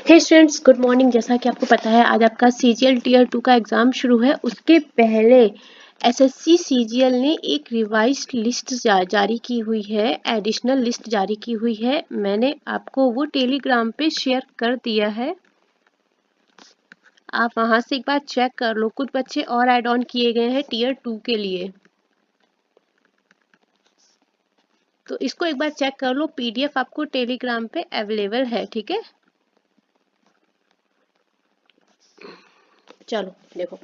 हे students, good morning. जैसा कि आपको पता है आज आपका सीजीएल टीयर 2 का एग्जाम शुरू है। उसके पहले एसएससी सीजीएल ने एक रिवाइज्ड लिस्ट जारी की हुई है, एडिशनल लिस्ट जारी की हुई है। मैंने आपको वो टेलीग्राम पे शेयर कर दिया है, आप वहां से एक बार चेक कर लो। कुछ बच्चे और ऐड ऑन किए गए हैं टीयर 2 के लिए, तो इसको एक बार चेक कर लो। पीडीएफ आपको टेलीग्राम पे अवेलेबल है, ठीक है। चलो देखो,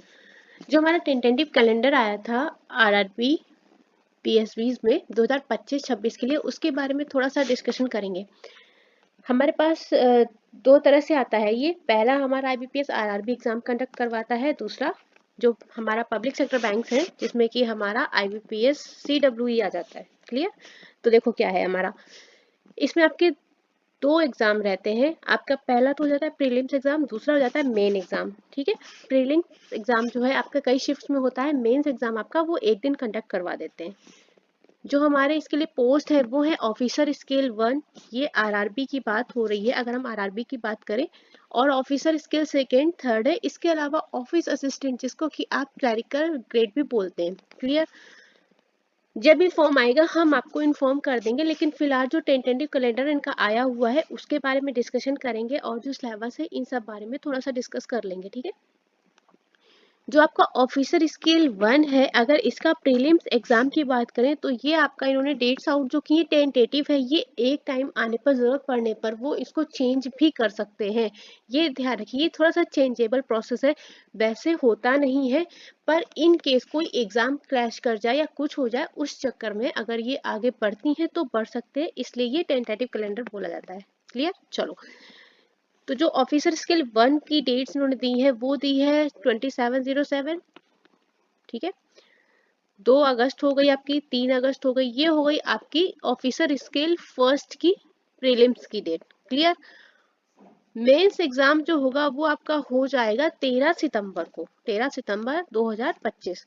जो हमारा टेंटेटिव कैलेंडर आया था आरआरबी पीएसबीज में 2025-26 के लिए, उसके बारे में थोड़ा सा डिस्कशन करेंगे। हमारे पास दो तरह से आता है ये। पहला हमारा आईबीपीएस आरआरबी एग्जाम कंडक्ट करवाता है, दूसरा जो हमारा पब्लिक सेक्टर बैंक है जिसमें कि हमारा आईबीपीएस सीडब्ल्यूई आ जाता है। क्लियर? तो देखो क्या है हमारा, इसमें आपके दो एग्जाम रहते हैं। आपका पहला तो हो जाता है प्रीलिम्स एग्जाम, दूसरा हो जाता है मेन एग्जाम, ठीक है। प्रीलिम्स एग्जाम जो है आपका कई शिफ्ट्स में होता है, मेंस एग्जाम आपका वो एक दिन कंडक्ट करवा देते हैं। जो हमारे इसके लिए पोस्ट है वो है ऑफिसर स्केल 1। ये आरआरबी की बात हो रही है अगर हम आरआरबी की बात करें, और ऑफिसर स्केल सेकेंड थर्ड है। इसके अलावा ऑफिस असिस्टेंट, जिसको कि आप क्लरिकल ग्रेड भी बोलते हैं। क्लियर? जब भी फॉर्म आएगा हम आपको इन्फॉर्म कर देंगे, लेकिन फिलहाल जो टेंटेटिव कैलेंडर इनका आया हुआ है उसके बारे में डिस्कशन करेंगे, और जो सिलेबस है इन सब बारे में थोड़ा सा डिस्कस कर लेंगे, ठीक है। जो आपका ऑफिसर स्केल 1 है, अगर इसका प्रीलिम्स एग्जाम की बात करें तो ये आपका इन्होंने डेट्स आउट जो की टेंटेटिव है, ये एक टाइम आने पर जरूरत पड़ने पर वो इसको चेंज भी कर सकते हैं। ये ध्यान रखिए, ये थोड़ा सा चेंजेबल प्रोसेस है, वैसे होता नहीं है, पर इन केस कोई एग्जाम क्रैश कर जाए या कुछ हो जाए उस चक्कर में अगर ये आगे बढ़ती हैं तो बढ़ सकते हैं, इसलिए ये टेंटेटिव कैलेंडर बोला जाता है। क्लियर? चलो, तो जो ऑफिसर स्केल 1 की डेट्स इन्होंने दी है वो दी है 2707, ठीक है। 2 अगस्त हो गई आपकी, 3 अगस्त हो गई, ये हो गई आपकी ऑफिसर स्केल फर्स्ट की प्रीलिम्स की डेट। क्लियर? मेंस एग्जाम जो होगा वो आपका हो जाएगा 13 सितंबर को, 13 सितंबर 2025।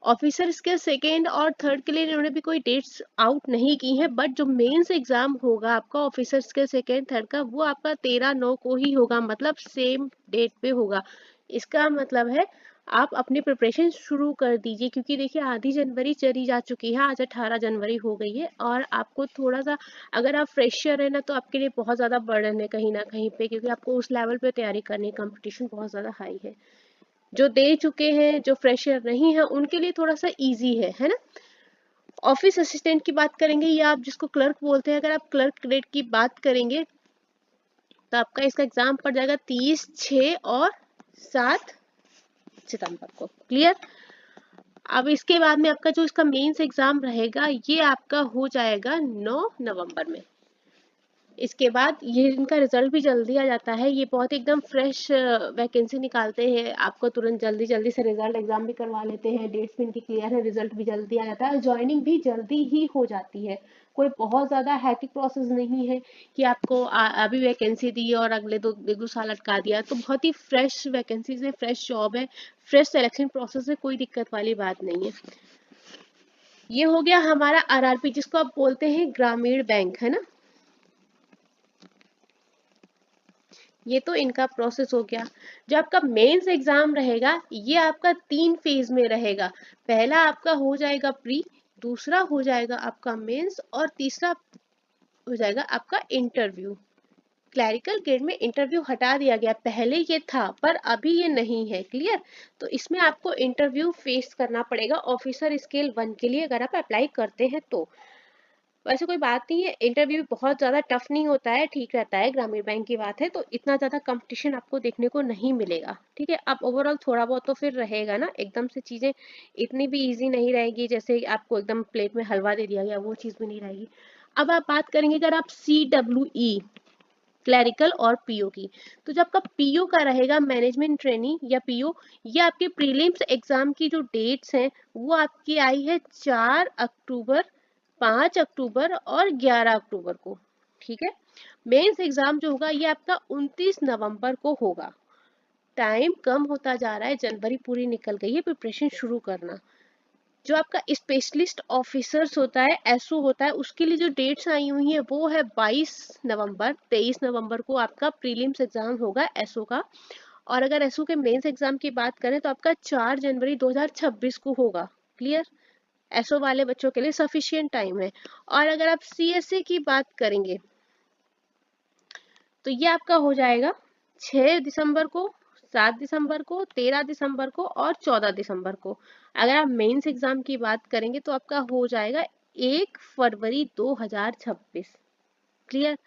ऑफिसर स्केल सेकेंड और थर्ड के लिए इन्होंने भी कोई डेट्स आउट नहीं की है, बट जो मेंस एग्जाम होगा आपका ऑफिसर स्केल सेकेंड थर्ड का, वो आपका 13/9 को ही होगा, मतलब सेम डेट पे होगा। इसका मतलब है आप अपनी प्रिपरेशन शुरू कर दीजिए, क्योंकि देखिए आधी जनवरी चली जा चुकी है, आज 18 जनवरी हो गई है, और आपको थोड़ा सा, अगर आप फ्रेशर है ना, तो आपके लिए बहुत ज़्यादा बर्डन है कहीं ना कहीं पे, क्योंकि आपको उस लेवल पे तैयारी करनी है, कंपटीशन बहुत ज़्यादा हाई है। जो दे चुके हैं, जो फ्रेशर नहीं है, उनके लिए थोड़ा सा इजी है ना। ऑफिस असिस्टेंट की बात करेंगे, या आप जिसको क्लर्क बोलते हैं, अगर आप क्लर्क ग्रेड की बात करेंगे तो आपका इसका एग्जाम पड़ जाएगा 30, 6 और 7 सितंबर को। क्लियर? अब इसके बाद में आपका जो इसका मेंस एग्जाम रहेगा ये आपका हो जाएगा 9 नवंबर में। इसके बाद ये इनका रिजल्ट भी जल्दी आ जाता है, ये बहुत एकदम फ्रेश वैकेंसी निकालते हैं, आपको तुरंत जल्दी जल्दी से रिजल्ट एग्जाम भी करवा लेते हैं, डेट्स भी इनकी क्लियर है, रिजल्ट भी जल्दी आ जाता है, ज्वाइनिंग भी जल्दी ही हो जाती है। कोई बहुत ज़्यादा हैक्टिक प्रोसेस नहीं है कि आपको अभी वैकेंसी दी और अगले एक दो साल अटका दिया। तो बहुत ही फ्रेश वैकेंसीज है, फ्रेश जॉब है, फ्रेश सिलेक्शन प्रोसेस है, कोई दिक्कत वाली बात नहीं है। ये हो गया हमारा आरआरपी, जिसको आप बोलते हैं ग्रामीण बैंक, है ना। ये तो इनका प्रोसेस हो गया। जो आपका मेंस एग्जाम रहेगा ये आपका 3 फेज में रहेगा। पहला आपका हो जाएगा प्री, दूसरा हो जाएगा आपका मेंस, और तीसरा हो जाएगा आपका इंटरव्यू। क्लैरिकल ग्रेड में इंटरव्यू हटा दिया गया, पहले ये था पर अभी ये नहीं है। क्लियर? तो इसमें आपको इंटरव्यू फेस करना पड़ेगा ऑफिसर स्केल 1 के लिए, अगर आप अप्लाई करते हैं तो। वैसे कोई बात नहीं है, इंटरव्यू बहुत ज़्यादा टफ नहीं होता है, ठीक रहता है। ग्रामीण बैंक की बात है तो इतना ज़्यादा कंपटीशन आपको देखने को नहीं मिलेगा, ठीक है। अब ओवरऑल थोड़ा बहुत तो फिर रहेगा ना, एकदम से चीज़ें इतनी भी इजी नहीं रहेगी जैसे आपको एकदम प्लेट में हलवा दे दिया गया, वो चीज़ भी नहीं रहेगी। अब आप बात करेंगे अगर आप CWE क्लैरिकल और पीओ की, तो जो आपका पीओ का रहेगा मैनेजमेंट ट्रेनिंग या पीओ, ये आपके प्रीलिम्स एग्जाम की जो डेट्स हैं वो आपकी आई है 4 अक्टूबर, 5 अक्टूबर और 11 अक्टूबर को, ठीक है। मेंस एग्जाम जो होगा ये आपका 29 नवंबर को होगा। टाइम कम होता जा रहा है, जनवरी पूरी निकल गई है, प्रिपरेशन शुरू करना। जो आपका स्पेशलिस्ट ऑफिसर्स होता है, एसओ होता है, उसके लिए जो डेट्स आई हुई है वो है 22 नवंबर, 23 नवंबर को आपका प्रीलिम्स एग्जाम होगा एसओ का। और अगर एसओ के मेंस एग्जाम की बात करें तो आपका 4 जनवरी 2026 को होगा। क्लियर? एसओ वाले बच्चों के लिए सफिशिएंट टाइम है। और अगर आप सीएसए की बात करेंगे तो ये आपका हो जाएगा 6 दिसंबर को, 7 दिसंबर को, 13 दिसंबर को और 14 दिसंबर को। अगर आप मेंस एग्जाम की बात करेंगे तो आपका हो जाएगा 1 फरवरी 2026। क्लियर?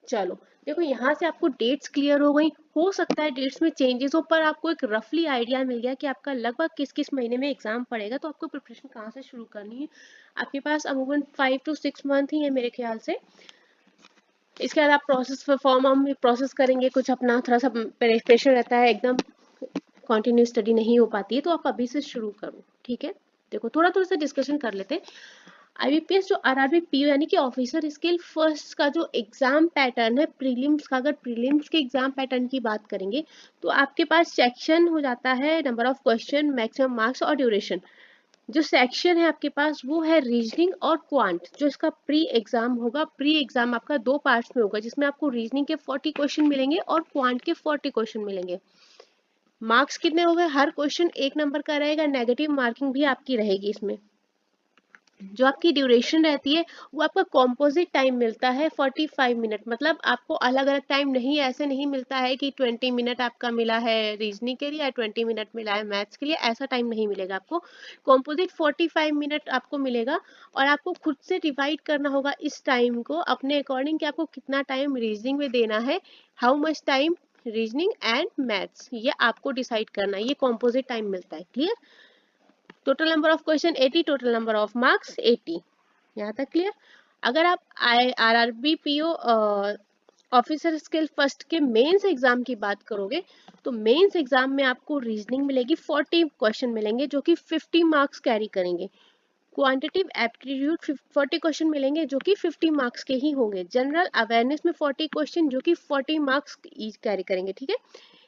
चलो देखो, यहाँ से आपको डेट्स क्लियर हो गई। हो सकता है डेट्स में चेंजेस हो, पर आपको एक रफली आइडिया मिल गया कि आपका लगभग किस किस महीने में एग्जाम पड़ेगा। तो आपको प्रिपरेशन कहाँ से शुरू करनी है। आपके पास अमूमन 5 to 6 मंथ ही है मेरे ख्याल से। इसके बाद आप प्रोसेस फॉर्म हम प्रोसेस करेंगे, कुछ अपना थोड़ा सा प्रेशर रहता है, एकदम कंटिन्यू स्टडी नहीं हो पाती है, तो आप अभी से शुरू करो। ठीक है, देखो थोड़ा थोड़ा सा डिस्कशन कर लेते हैं। आईबीपीएस जो आरआरबी पीओ यानी कि ऑफिसर स्किल फर्स्ट का जो एग्जाम पैटर्न है प्रीलिम्स का, अगर प्रीलिम्स के एग्जाम पैटर्न की बात करेंगे तो आपके पास सेक्शन हो जाता है, number of question, maximum marks और ड्यूरेशन। जो सेक्शन है आपके पास वो है रीजनिंग और क्वांट। जो इसका प्री एग्जाम होगा, प्री एग्जाम आपका 2 पार्ट्स में होगा, जिसमें आपको रीजनिंग के 40 क्वेश्चन मिलेंगे और क्वांट के 40 क्वेश्चन मिलेंगे। मार्क्स कितने हो गए? हर क्वेश्चन 1 नंबर का रहेगा, नेगेटिव मार्किंग भी आपकी रहेगी इसमें। जो आपकी ड्यूरेशन रहती है वो आपका कॉम्पोजिट टाइम मिलता है 45 मिनट, मतलब आपको अलग अलग टाइम नहीं, ऐसे नहीं मिलता है कि 20 मिनट आपका मिला है रीजनिंग के लिए या 20 मिनट मिला है मैथ्स के लिए, ऐसा टाइम नहीं मिलेगा आपको। कॉम्पोजिट 45 मिनट आपको मिलेगा और आपको खुद से डिवाइड करना होगा इस टाइम को अपने अकॉर्डिंग कि आपको कितना टाइम रीजनिंग में देना है, how much time reasoning and maths, ये आपको डिसाइड करना है। ये कॉम्पोजिट टाइम मिलता है। Clear? Total number of question 80, total number of marks 80। यहाँ तक क्लियर? अगर आप RRB PO officer skill first के मेंस एग्जाम की बात करोगे तो मेंस एग्जाम में आपको रीजनिंग मिलेगी, 40 क्वेश्चन मिलेंगे जो कि 50 मार्क्स कैरी करेंगे। क्वांटिटिव एप्टीट्यूड 40 क्वेश्चन मिलेंगे जो कि 50 मार्क्स के ही होंगे। जनरल अवेयरनेस में 40 क्वेश्चन जो कि 40 मार्क्स ईच कैरी करेंगे। ठीक है,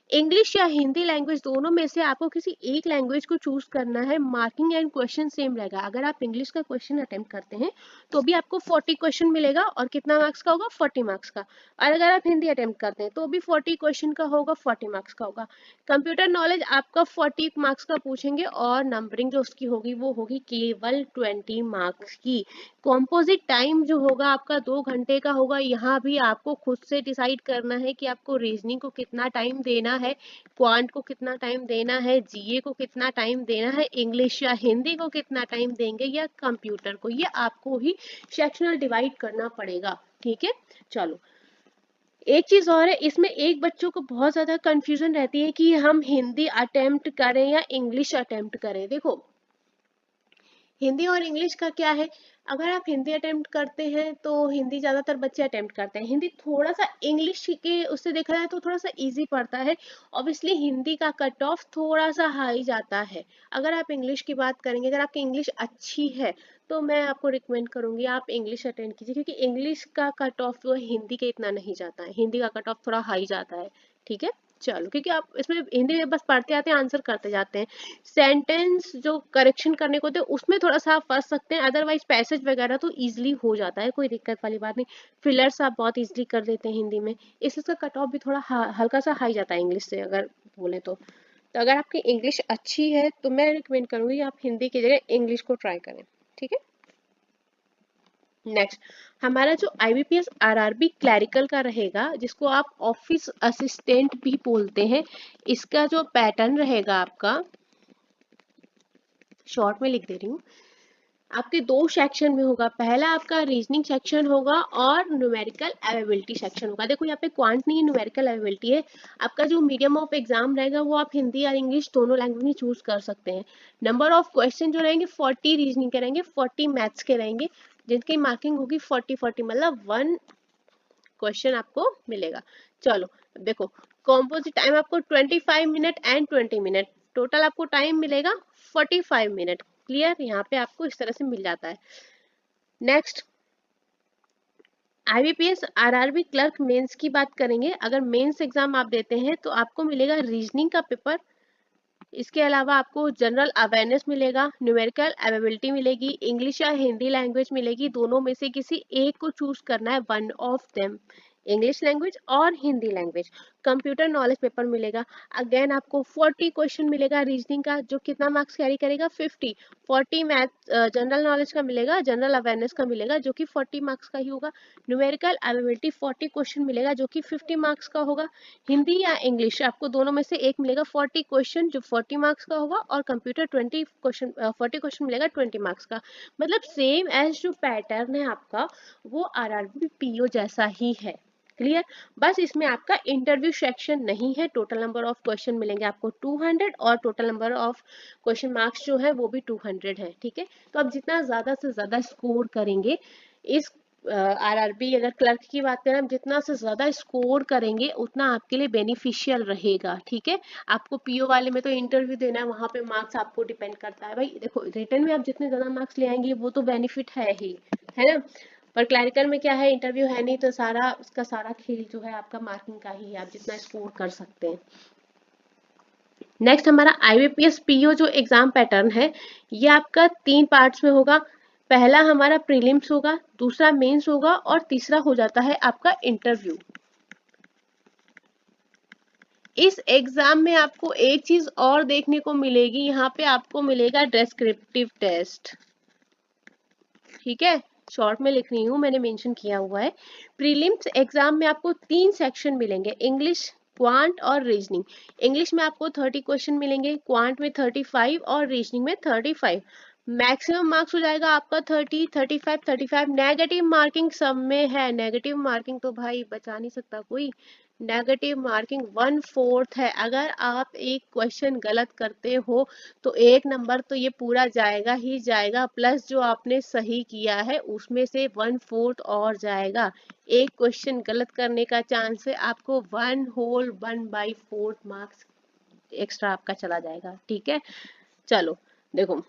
इंग्लिश या हिंदी लैंग्वेज दोनों में से आपको किसी एक लैंग्वेज को चूज करना है। मार्किंग एंड क्वेश्चन सेम रहेगा। अगर आप इंग्लिश का क्वेश्चन अटेम्प्ट करते हैं तो भी आपको 40 क्वेश्चन मिलेगा और कितना मार्क्स का होगा? 40 मार्क्स का। और अगर आप हिंदी अटेम्प्ट करते हैं तो भी 40 क्वेश्चन का होगा, 40 मार्क्स का होगा। कंप्यूटर नॉलेज आपका 40 मार्क्स का पूछेंगे और नंबरिंग जो उसकी होगी वो होगी केवल 20 मार्क्स की। कॉम्पोजिट टाइम जो होगा आपका 2 घंटे का होगा। यहाँ भी आपको खुद से डिसाइड करना है कि आपको रीजनिंग को कितना टाइम देना है, क्वांट को कितना टाइम देना है, जीए को कितना टाइम देना है, इंग्लिश या हिंदी को कितना टाइम देंगे या कंप्यूटर को, ये आपको ही सेक्शनल डिवाइड करना पड़ेगा। ठीक है, चलो एक चीज और है इसमें, एक बच्चों को बहुत ज्यादा कंफ्यूजन रहती है कि हम हिंदी अटेम्प्ट करें या इंग्लिश अटेम्प्ट करें। देखो हिंदी और इंग्लिश का क्या है, अगर आप हिंदी अटेम्प्ट करते हैं तो हिंदी ज्यादातर बच्चे अटेम्प्ट करते हैं, हिंदी थोड़ा सा इंग्लिश के उससे देखा जाए तो थोड़ा सा इजी पड़ता है। ऑब्वियसली हिंदी का कट ऑफ थोड़ा सा हाई जाता है। अगर आप इंग्लिश की बात करेंगे, अगर आपकी इंग्लिश अच्छी है तो मैं आपको रिकमेंड करूंगी आप इंग्लिश अटेंड कीजिए, क्योंकि इंग्लिश का कट ऑफ जो हिंदी के इतना नहीं जाता है, हिंदी का कट ऑफ थोड़ा हाई जाता है। ठीक है, चलो क्योंकि आप इसमें हिंदी में बस पढ़ते आते हैं, आंसर करते जाते हैं। सेंटेंस जो करेक्शन करने को होते हैं उसमें थोड़ा सा आप फंस सकते हैं, अदरवाइज पैसेज वगैरह तो इजीली हो जाता है, कोई दिक्कत वाली बात नहीं। फिलर्स आप बहुत इजीली कर देते हैं हिंदी में, इसलिए इसका कट ऑफ भी थोड़ा हल्का सा हाई जाता है इंग्लिश से अगर बोले तो अगर आपकी इंग्लिश अच्छी है तो मैं रिकमेंड करूंगी आप हिंदी की जगह इंग्लिश को ट्राई करें। ठीक है, नेक्स्ट हमारा जो आईबीपीएस आरआरबी क्लैरिकल का रहेगा, जिसको आप ऑफिस असिस्टेंट भी बोलते हैं, इसका जो पैटर्न रहेगा आपका, शॉर्ट में लिख दे रही हूँ, आपके 2 सेक्शन में होगा। पहला आपका रीजनिंग सेक्शन होगा और न्यूमेरिकल एबिलिटी सेक्शन होगा। देखो यहाँ पे क्वांट नहीं है, न्यूमेरिकल एबिलिटी है। आपका जो मीडियम ऑफ एग्जाम रहेगा वो आप हिंदी या इंग्लिश दोनों लैंग्वेज में चूज कर सकते हैं। नंबर ऑफ क्वेश्चन जो रहेंगे 40 रीजनिंग के रहेंगे, 40 मैथ्स के रहेंगे, जिनकी मार्किंग होगी 40-40, मतलब 1 क्वेश्चन आपको मिलेगा। चलो देखो कॉम्पोजिट टाइम आपको 25 मिनट एंड 20 मिनट, टोटल आपको टाइम मिलेगा 45 मिनट। क्लियर? यहाँ पे आपको इस तरह से मिल जाता है। Next IBPS RRB clerk mains की बात करेंगे। अगर मेंस एग्जाम आप देते हैं तो आपको मिलेगा रीजनिंग का पेपर, इसके अलावा आपको जनरल अवेयरनेस मिलेगा, न्यूमेरिकल एबिलिटी मिलेगी, इंग्लिश या हिंदी लैंग्वेज मिलेगी, दोनों में से किसी एक को चूज करना है, one of them, English language और Hindi language. Computer knowledge paper मिलेगा, अगेन आपको 40 क्वेश्चन मिलेगा रीजनिंग का, जो कितना मार्क्स कैरी करेगा 50, 40 मैथ जनरल नॉलेज का मिलेगा, जनरल अवेयरनेस का मिलेगा जो कि 40 मार्क्स का ही होगा, न्यूमेरिकल एबिलिटी 40 क्वेश्चन मिलेगा जो कि 50 मार्क्स का होगा, हिंदी या इंग्लिश आपको दोनों में से एक मिलेगा 40 क्वेश्चन जो 40 मार्क्स का होगा, और कंप्यूटर 40 क्वेश्चन मिलेगा 20 मार्क्स का। मतलब सेम एज जो पैटर्न है आपका वो आरआरबी पीओ जैसा ही है। क्लियर? बस इसमें आपका इंटरव्यू सेक्शन नहीं है। टोटल नंबर ऑफ क्वेश्चन मिलेंगे आपको 200 और total number of question marks जो है वो भी 200 है। ठीक है, तो आप जितना ज्यादा से ज्यादा स्कोर करेंगे इस आरआरबी अगर क्लर्क की बात करें, हम जितना से ज्यादा स्कोर करेंगे उतना आपके लिए बेनिफिशियल रहेगा। ठीक है, आपको पीओ वाले में तो इंटरव्यू देना है, वहां पे मार्क्स आपको डिपेंड करता है। भाई देखो रिटर्न में आप जितने ज्यादा मार्क्स ले आएंगे वो तो बेनिफिट है ही, है ना, पर क्लैरिकल में क्या है, इंटरव्यू है नहीं, तो सारा उसका सारा खेल जो है आपका मार्किंग का ही है, आप जितना स्कोर कर सकते हैं। नेक्स्ट हमारा आईबीपीएस पीओ जो एग्जाम पैटर्न है ये आपका 3 पार्ट्स में होगा। पहला हमारा प्रीलिम्स होगा, दूसरा मेंस होगा और तीसरा हो जाता है आपका इंटरव्यू। इस एग्जाम में आपको एक चीज और देखने को मिलेगी, यहाँ पे आपको मिलेगा डिस्क्रिप्टिव टेस्ट। ठीक है, शॉर्ट में लिख रही हूँ, मैंने मेंशन किया हुआ है। प्रीलिम्स एग्जाम में आपको 3 सेक्शन मिलेंगे, इंग्लिश, क्वांट और रीजनिंग। इंग्लिश में आपको 30 क्वेश्चन मिलेंगे, क्वांट में 35 और रीजनिंग में 35। मैक्सिमम मार्क्स हो जाएगा आपका 30, 35, 35। नेगेटिव मार्किंग सब में है, नेगेटिव मार्किंग तो भाई बचा नहीं सकता कोई। नेगेटिव मार्किंग 1/4 है। अगर आप एक क्वेश्चन गलत करते हो तो 1 नंबर तो ये पूरा जाएगा ही जाएगा, प्लस जो आपने सही किया है उसमें से 1/4 और जाएगा। एक क्वेश्चन गलत करने का चांस है आपको 1/4 मार्क्स एक्स्ट्रा आपका चला जाएगा। ठीक है, चलो देखो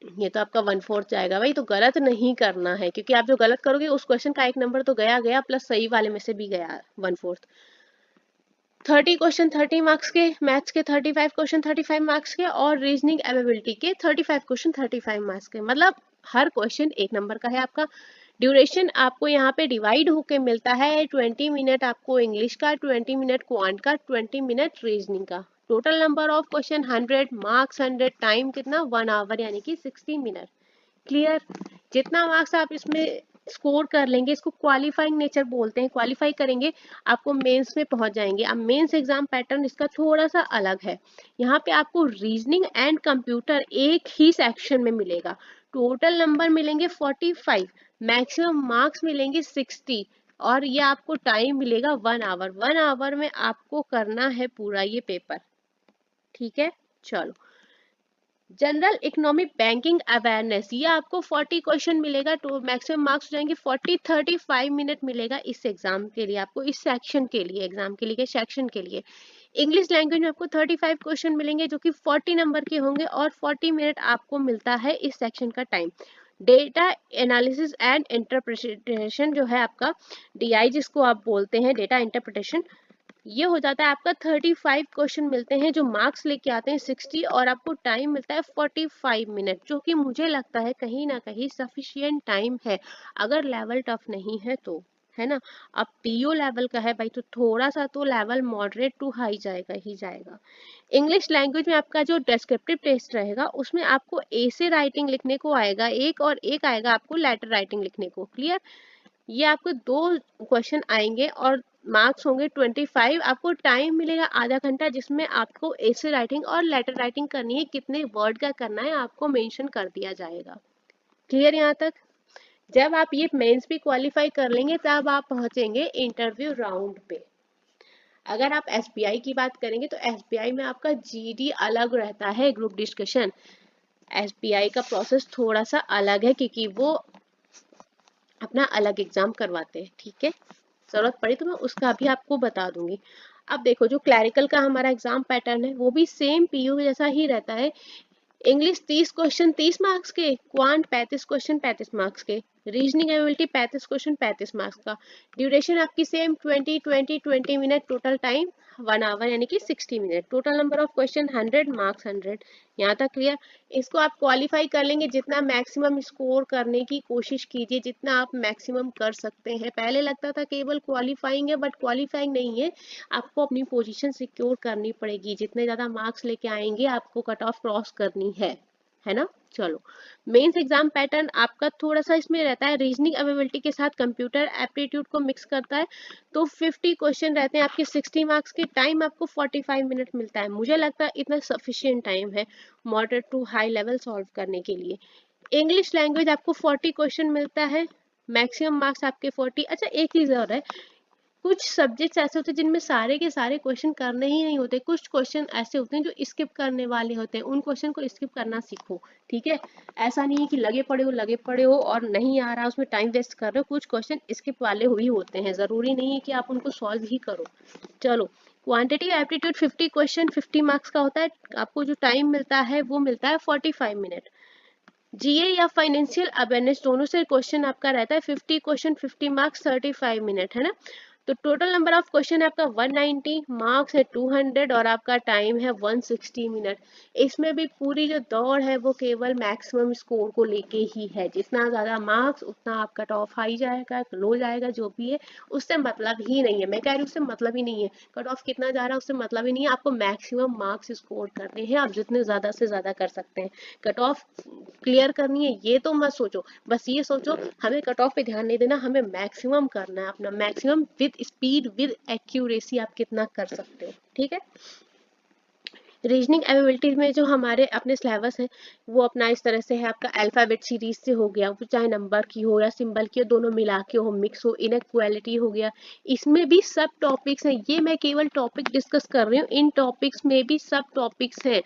ये तो आपका 1/4 जाएगा, भाई तो गलत नहीं करना है, क्योंकि आप जो गलत करोगे उस क्वेश्चन का 1 नंबर तो गया गया, प्लस सही वाले में से भी गया 1/4। 30 क्वेश्चन 30 मार्क्स के, मैथ्स के 35 क्वेश्चन 35 मार्क्स के, और रीजनिंग एबिलिटी के 35 क्वेश्चन 35 मार्क्स के। मतलब हर क्वेश्चन 1 नंबर का है आपका। ड्यूरेशन आपको यहाँ पे डिवाइड होके मिलता है, 20 मिनट आपको इंग्लिश का, 20 मिनट क्वांट का, 20 मिनट रीजनिंग का। Total number of question 100, marks 100, time कितना 1 आवर यानी कि 60 मिनट। क्लियर? जितना मार्क्स आप इसमें स्कोर कर लेंगे, इसको क्वालिफाइंग नेचर बोलते हैं, क्वालिफाई करेंगे आपको मेंस में पहुंच जाएंगे। अब मेंस एग्जाम पैटर्न इसका थोड़ा सा अलग है, यहाँ पे आपको रीजनिंग एंड कंप्यूटर एक ही सेक्शन में मिलेगा। टोटल नंबर मिलेंगे 45, मैक्सिमम मार्क्स मिलेंगे 60, और ये आपको टाइम मिलेगा 1 आवर। 1 आवर में आपको करना है पूरा ये पेपर। ठीक है, चलो जनरल इकोनॉमिक बैंकिंग अवेयरनेस, ये आपको 40 क्वेश्चन मिलेगा, तो मैक्सिमम मार्क्स हो जाएंगे 40, 35 मिनट मिलेगा इस एग्जाम के लिए आपको, इस सेक्शन के लिए, एग्जाम के लिए, सेक्शन के लिए। इंग्लिश लैंग्वेज में आपको 35 क्वेश्चन मिलेंगे जो कि 40 नंबर के होंगे, और 40 मिनट आपको मिलता है इस सेक्शन का time. Data analysis and interpretation जो है आपका डीआई जिसको आप बोलते हैं, डेटा इंटरप्रिटेशन, ये हो जाता है आपका 35 क्वेश्चन मिलते हैं जो मार्क्स लेके आते हैं 60, और आपको टाइम मिलता है 45 मिनट, जो कि मुझे लगता है कहीं ना कहीं सफिशिएंट टाइम है अगर लेवल टफ नहीं है तो, है ना। अब पीओ लेवल का है भाई, तो थोड़ा सा तो लेवल मॉडरेट टू हाई जाएगा ही जाएगा। इंग्लिश लैंग्वेज में आपका जो डिस्क्रिप्टिव टेस्ट रहेगा उसमें आपको ऐसे राइटिंग लिखने को आएगा एक, और एक आएगा आपको लेटर राइटिंग लिखने को। क्लियर? ये आपको 2 क्वेश्चन आएंगे और मार्क्स होंगे 25। आपको टाइम मिलेगा आधा घंटा, जिसमें आपको ऐसे राइटिंग और लेटर राइटिंग करनी है, कितने वर्ड का करना है आपको मेंशन कर दिया जाएगा। क्लियर यहाँ तक? जब आप ये मेंस भी क्वालिफाई कर लेंगे तब आप पहुंचेंगे इंटरव्यू राउंड पे। अगर आप एसबीआई की बात करेंगे तो एसबीआई में आपका जीडी अलग रहता है, ग्रुप डिस्कशन। एसबीआई का प्रोसेस थोड़ा सा अलग है क्योंकि वो अपना अलग एग्जाम करवाते हैं। ठीक है, जरूरत पड़ी तो मैं उसका भी आपको बता दूंगी। अब देखो जो क्लैरिकल का हमारा एग्जाम पैटर्न है वो भी सेम पीयू जैसा ही रहता है। इंग्लिश 30 क्वेश्चन 30 मार्क्स के, क्वांट 35 क्वेश्चन 35 मार्क्स के, रीजनिंग एबिलिटी 35 क्वेश्चन 35 मार्क्स का। ड्यूरेशन आपकी same 20 minute, total time 1 hour यानी कि 60 minute. Total number of question 100, marks 100। यहाँ तक क्लियर। इसको आप क्वालिफाई कर लेंगे, जितना मैक्सिमम स्कोर करने की कोशिश कीजिए, जितना आप मैक्सिमम कर सकते हैं। पहले लगता था केवल क्वालिफाइंग है, बट क्वालिफाइंग नहीं है, आपको अपनी पोजीशन सिक्योर करनी पड़ेगी। जितने ज़्यादा मार्क्स लेके आएंगे आपको कट ऑफ क्रॉस करनी है ना। चलो, मेंस एग्जाम पैटर्न आपका थोड़ा सा इसमें रहता है, रीजनिंग एबिलिटी के साथ कंप्यूटर एप्टीट्यूड को मिक्स करता है। तो 50 क्वेश्चन रहते हैं आपके 60 मार्क्स के। टाइम आपको 45 मिनट मिलता है। मुझे लगता है इतना सफिशिएंट टाइम है moderate to high level solve करने के लिए। इंग्लिश लैंग्वेज आपको 40 क्वेश्चन मिलता है, मैक्सिमम मार्क्स आपके 40। अच्छा, एक चीज और है, कुछ सब्जेक्ट्स ऐसे होते हैं जिनमें सारे के सारे क्वेश्चन करने ही नहीं होते। कुछ क्वेश्चन ऐसे होते हैं जो स्किप करने वाले होते हैं, उन क्वेश्चन को स्किप करना सीखो, ठीक है। ऐसा नहीं है कि लगे पड़े हो और नहीं आ रहा, उसमें टाइम वेस्ट कर रहे हो। कुछ क्वेश्चन स्किप वाले भी होते हैं, जरूरी नहीं है कि आप उनको सॉल्व ही करो। चलो, क्वांटिटी एप्टीट्यूड 50 क्वेश्चन 50 मार्क्स का होता है। आपको जो टाइम मिलता है वो मिलता है 45 मिनट। जीए या फाइनेंशियल अवेयरनेस दोनों से क्वेश्चन आपका रहता है 50 क्वेश्चन 50 मार्क्स 35 मिनट, है ना। तो टोटल नंबर ऑफ क्वेश्चन है आपका 190, मार्क्स है 200 और आपका टाइम है 160 मिनट। इसमें भी पूरी जो दौड़ है वो केवल मैक्सिमम स्कोर को लेके ही है। जितना ज़्यादा मार्क्स उतना आप कट ऑफ हाई जाएगा, लो जाएगा, जो भी है उससे मतलब ही नहीं है। मैं कह रही हूँ उससे मतलब ही नहीं है, कट ऑफ कितना जा रहा है उससे मतलब ही नहीं है। आपको मैक्सिमम मार्क्स स्कोर करने हैं, आप जितने ज़्यादा से ज़्यादा कर सकते हैं। कट ऑफ क्लियर करनी है ये तो मत सोचो, बस ये सोचो हमें कट ऑफ पे ध्यान नहीं देना, हमें मैक्सिमम करना है अपना। Maximum with speed with accuracy आप कितना कर सकते हो, ठीक है। रीजनिंग एबिलिटी में जो हमारे अपने सिलेबस है वो अपना इस तरह से है। आपका अल्फाबेट सीरीज से हो गया, वो चाहे नंबर की हो या सिंबल की हो, दोनों मिला के हो, मिक्स हो, इनइक्वालिटी हो गया। इसमें भी सब टॉपिक्स हैं, ये मैं केवल टॉपिक डिस्कस कर रही हूँ, इन टॉपिक्स में भी सब टॉपिक्स हैं।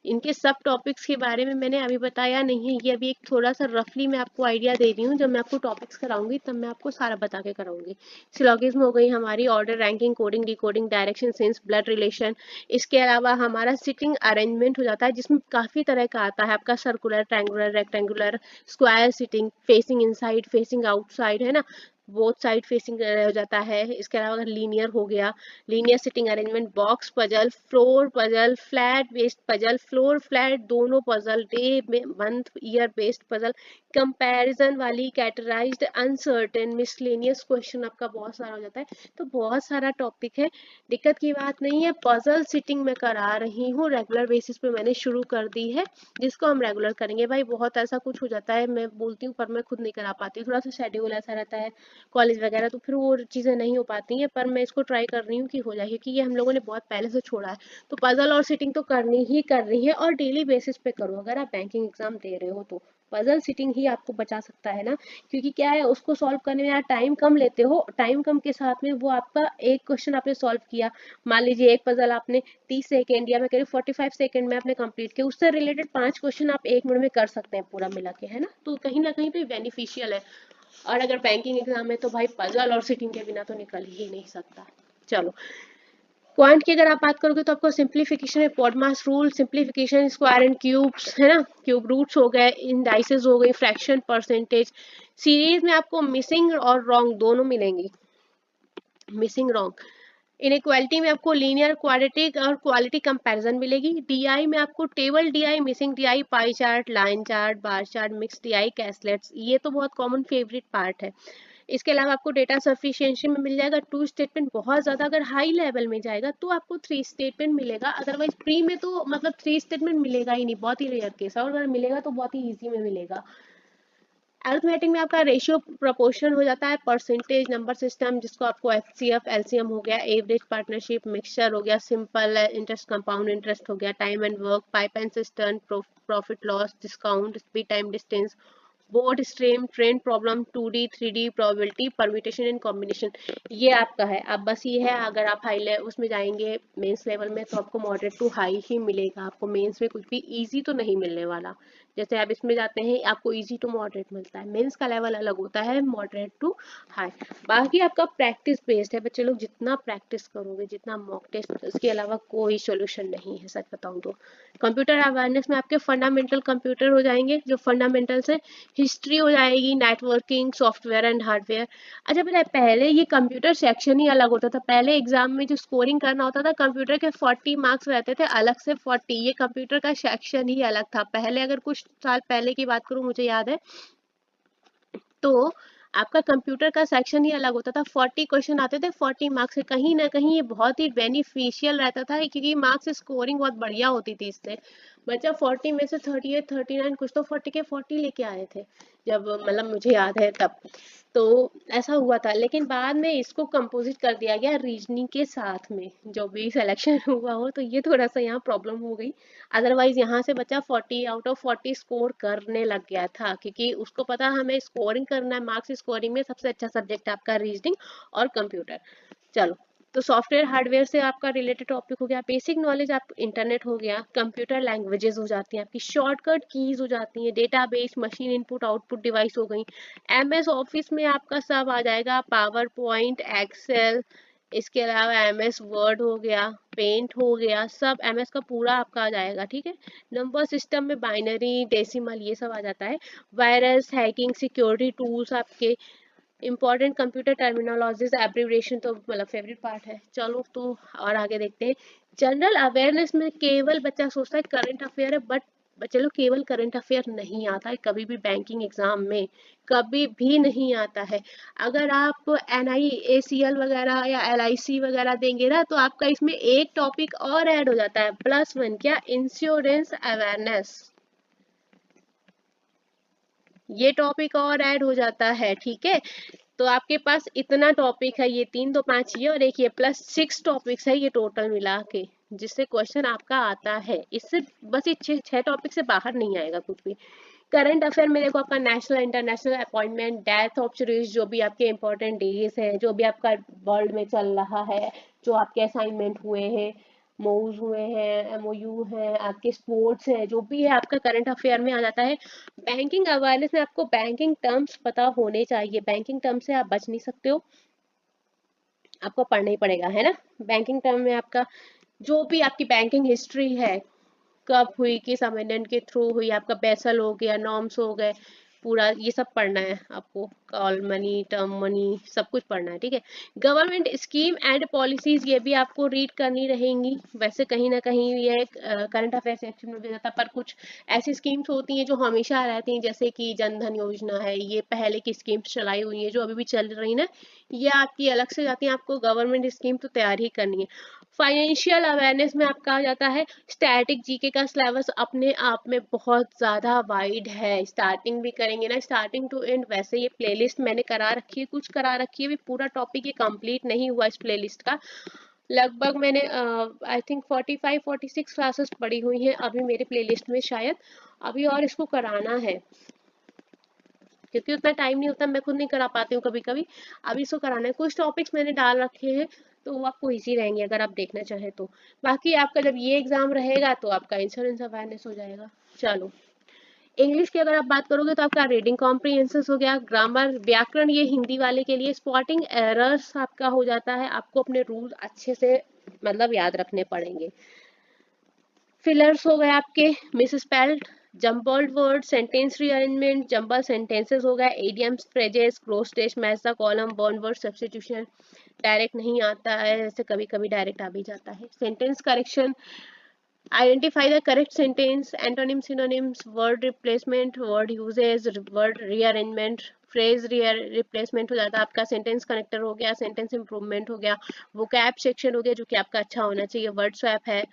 इनके सब टॉपिक्स के बारे में मैंने अभी बताया नहीं है, ये अभी एक थोड़ा सा रफली मैं आपको आइडिया दे रही हूँ। जब मैं आपको टॉपिक्स कराऊंगी तब मैं आपको सारा बता के कराऊंगी। सिलोगिज्म हो गई हमारी, order, ranking, coding, decoding, direction, sense, blood relation. इसके अलावा हमारा सिटिंग अरेंजमेंट हो जाता है, जिसमें काफ़ी तरह का आता है आपका circular, triangular, rectangular, square sitting, facing inside, facing outside, है ना, बोथ साइड फेसिंग हो जाता है। इसके अलावा अगर लीनियर हो गया, linear sitting arrangement, box puzzle, floor puzzle, flat based puzzle, floor flat दोनों puzzle, day month year based puzzle, comparison वाली, कैटेगराइज्ड, अनसर्टेन, मिसलेनियस क्वेश्चन आपका बहुत सारा हो जाता है। तो बहुत सारा टॉपिक है, दिक्कत की बात नहीं है। पजल सिटिंग मैं करा रही हूँ, रेगुलर बेसिस पे मैंने शुरू कर दी है, जिसको हम रेगुलर करेंगे। भाई बहुत ऐसा कुछ हो जाता है, मैं बोलती हूँ पर मैं खुद नहीं करा पाती, थोड़ा सा शेड्यूल ऐसा रहता है कॉलेज वगैरह, तो फिर वो चीज़ें नहीं हो पाती हैं। पर मैं इसको ट्राई कर रही हूँ कि हो जाए, क्योंकि ये हम लोगों ने बहुत पहले से छोड़ा है। तो पजल और सिटिंग तो करनी ही करनी है, और डेली बेसिस पे करो। अगर आप बैंकिंग एग्जाम दे रहे हो तो पजल सिटिंग ही आपको बचा सकता है ना, क्योंकि क्या है उसको सॉल्व करने में आप टाइम कम लेते हो। टाइम कम के साथ में वो आपका एक क्वेश्चन आपने सॉल्व किया, मान लीजिए एक पजल आपने 30 सेकेंड या मैं कह रही हूँ 45 सेकेंड में आपने कंप्लीट किया, उससे रिलेटेड 5 क्वेश्चन आप 1 मिनट में कर सकते हैं पूरा मिला के, है ना। तो कहीं ना कहीं पे बेनिफिशियल है। और अगर बैंकिंग एग्जाम है तो भाई पजल और सिटिंग के बिना तो निकल ही नहीं सकता। चलो, क्वांट की अगर आप बात करोगे तो आपको सिंप्लीफिकेशन है, BODMAS rule, simplification, square and cubes, है ना, क्यूब रूट्स हो गए, इंडाइसेस हो गई, फ्रैक्शन, परसेंटेज। सीरीज में आपको मिसिंग और रॉन्ग दोनों मिलेंगी, मिसिंग रॉन्ग। इनइक्वालिटी में आपको लीनियर, क्वाड्रेटिक और क्वालिटी कंपैरिजन मिलेगी। डीआई में आपको table DI, missing DI, pie chart, line chart, bar chart, mix DI, caselets, ये तो बहुत कॉमन फेवरेट पार्ट है। इसके अलावा आपको डेटा सफिशिएंसी में मिल जाएगा 2 स्टेटमेंट, बहुत ज़्यादा अगर हाई लेवल में जाएगा तो आपको 3 स्टेटमेंट मिलेगा। अदरवाइज प्री में तो मतलब 3 स्टेटमेंट मिलेगा ही नहीं, बहुत ही रेयर केस है, और अगर मिलेगा तो बहुत ही ईजी में मिलेगा। अरिथमेटिक में आपका रेशियो प्रोपोर्शन हो जाता है, परसेंटेज, नंबर सिस्टम, जिसको आपको एफसीएफ, एलसीएम हो गया, एवरेज, पार्टनरशिप, मिक्सचर हो गया, सिंपल इंटरेस्ट, कंपाउंड इंटरेस्ट हो गया, time and work, pipe and system, profit loss, discount, speed, time, distance, board stream, trend problem, 2D 3D, probability, permutation and combination, ये आपका है। अब बस ये है, अगर आप हाई लेवल उसमें जाएंगे मेंस लेवल में तो आपको मॉडरेट टू हाई ही मिलेगा, आपको मेंस में कुछ भी इजी तो नहीं मिलने वाला, जैसे आप इसमें जाते हैं आपको इजी टू मॉडरेट मिलता है, मेंस का लेवल अलग होता है, मॉडरेट टू हाई। बाकी आपका प्रैक्टिस बेस्ड है, बच्चे लोग जितना प्रैक्टिस करोगे, जितना मॉक टेस्ट, उसके अलावा कोई सोल्यूशन नहीं है सच बताऊं तो। कंप्यूटर अवेयरनेस में आपके फंडामेंटल कंप्यूटर हो जाएंगे, जो फंडामेंटल्स है, हिस्ट्री हो जाएगी, नेटवर्किंग, सॉफ्टवेयर एंड हार्डवेयर। अच्छा पता है पहले ये कंप्यूटर सेक्शन ही अलग होता था, पहले एग्जाम में जो स्कोरिंग करना होता था कंप्यूटर के 40 मार्क्स रहते थे अलग से 40, ये कंप्यूटर का सेक्शन ही अलग था पहले। अगर कुछ साल पहले की बात करूं, मुझे याद है तो आपका कंप्यूटर का सेक्शन ही अलग होता था, 40 क्वेश्चन आते थे 40 मार्क्स से। कहीं ना कहीं ये बहुत ही बेनिफिशियल रहता था क्योंकि मार्क्स स्कोरिंग बहुत बढ़िया होती थी इससे। बच्चा 40 में से 38 39 कुछ तो 40 के 40 लेके आए थे जब, मतलब मुझे याद है तब तो ऐसा हुआ था। लेकिन बाद में इसको कंपोजिट कर दिया गया रीजनिंग के साथ में, जो भी सिलेक्शन हुआ हो, तो ये थोड़ा सा यहाँ प्रॉब्लम हो गई। अदरवाइज यहाँ से बच्चा 40 आउट ऑफ 40 स्कोर करने लग गया था क्योंकि उसको पता हमें स्कोरिंग करना है, मार्क्स स्कोरिंग में सबसे अच्छा सब्जेक्ट आपका रीजनिंग और कंप्यूटर। चलो, तो सॉफ्टवेयर हार्डवेयर से आपका रिलेटेड टॉपिक हो गया, बेसिक नॉलेज आप इंटरनेट हो गया, कंप्यूटर लैंग्वेजेस हो जाती हैं आपकी, शॉर्टकट कीज हो जाती हैं, database, machine input output device हो गई। एमएस ऑफिस में आपका सब आ जाएगा, पावर पॉइंट, एक्सेल, इसके अलावा एमएस वर्ड हो गया, पेंट हो गया, सब एमएस का पूरा आपका आ जाएगा, ठीक है। नंबर सिस्टम में बाइनरी, डेसिमल, ये सब आ जाता है। वायरस, हैकिंग, सिक्योरिटी टूल्स आपके, इंपॉर्टेंट कंप्यूटर टर्मिनोलॉजीज, एब्रिविएशन तो मतलब फेवरेट पार्ट है। चलो तो और आगे देखते हैं। जनरल अवेयरनेस में केवल बच्चा सोचता है करंट अफेयर है, बट बच्चे लोग केवल करंट अफेयर नहीं आता है कभी भी बैंकिंग एग्जाम में, कभी भी नहीं आता है। अगर आप NIACL वगैरह या LIC वगैरह देंगे ना तो आपका इसमें एक टॉपिक और ऐड हो जाता है +1, क्या, इंश्योरेंस अवेयरनेस, ये टॉपिक और ऐड हो जाता है, ठीक है। तो आपके पास इतना टॉपिक है, ये 3 तो 5 ये और एक ये +6 टॉपिक्स है ये टोटल मिला के, जिससे क्वेश्चन आपका आता है। इससे बस ये 6 टॉपिक से बाहर नहीं आएगा कुछ भी। करंट अफेयर में देखो आपका national international appointment, death, observation, जो भी आपके इंपॉर्टेंट डेज हैं, जो भी आपका वर्ल्ड में चल रहा है, जो आपके असाइनमेंट हुए हैं, मोज हुए हैं, MOU हैं, आपके स्पोर्ट्स हैं, जो भी है आपका करंट अफेयर में आ जाता है। बैंकिंग अवेयरनेस में आपको बैंकिंग टर्म्स पता होने चाहिए, बैंकिंग टर्म से आप बच नहीं सकते हो, आपको पढ़ना ही पड़ेगा, है ना। बैंकिंग टर्म में आपका जो भी आपकी बैंकिंग हिस्ट्री है, कब हुई, किस अमेंडमेंट के थ्रू हुई, आपका बेसल हो गया, नॉर्म्स हो गए, पूरा ये सब पढ़ना है आपको, कॉल मनी, टर्म मनी, सब कुछ पढ़ना है, ठीक है। गवर्नमेंट स्कीम एंड पॉलिसीज, ये भी आपको रीड करनी रहेंगी। वैसे कहीं ना कहीं ये करंट अफेयर सेक्शन में भी जाता है, पर कुछ ऐसी स्कीम्स होती हैं जो हमेशा रहती हैं, जैसे कि जन धन योजना है, ये पहले की स्कीम्स चलाई हुई है जो अभी भी चल रही ना, ये आपकी अलग से जाती है, आपको गवर्नमेंट स्कीम तो तैयार ही करनी है। फाइनेंशियल अवेयरनेस में आपका आ जाता है स्टैटिक जीके का सिलेबस, अपने आप में बहुत ज़्यादा वाइड है। स्टार्टिंग भी करेंगे ना, स्टार्टिंग टू एंड, वैसे ये प्लेलिस्ट मैंने करा रखी है, कुछ करा रखी है, भी पूरा टॉपिक ये कंप्लीट नहीं हुआ इस प्लेलिस्ट का। लगभग मैंने आई थिंक 45-46 क्लासेस पढ़ी हुई हैं अभी मेरे प्लेलिस्ट में शायद, अभी और इसको कराना है क्योंकि उतना टाइम नहीं होता, मैं खुद नहीं करा पाती हूँ कभी कभी, अभी इसको कराना है। कुछ टॉपिक्स मैंने डाल रखे हैं तो वो आपको इजी रहेंगे अगर आप देखना चाहें तो। बाकी आपका जब ये एग्जाम रहेगा तो आपका इंश्योरेंस अवेयरनेस हो जाएगा। चलो, इंग्लिश की अगर आप बात करोगे तो आपका रीडिंग कॉम्प्रिहेंशन हो गया, ग्रामर, व्याकरण ये हिंदी वाले के लिए, स्पॉटिंग एरर्स आपका हो जाता है, आपको अपने रूल अच्छे से मतलब याद रखने पड़ेंगे। फिलर्स हो गए आपके, misspelled, jumbled word, sentence rearrangement, jumble sentences हो गया, idioms, phrases, cloze test, match the column, बॉर्न वर्ड सब्स्टिट्यूशन, डायरेक्ट नहीं आता है, जैसे कभी कभी डायरेक्ट आ भी जाता है। Sentence correction, identify the correct sentence, antonym, synonyms, word replacement, word usage, word rearrangement, phrase replacement हो जाता है आपका, सेंटेंस कनेक्टर हो गया, सेंटेंस इंप्रूवमेंट हो गया, वोकैब सेक्शन हो गया जो कि आपका अच्छा होना चाहिए, वर्ड स्वैप है,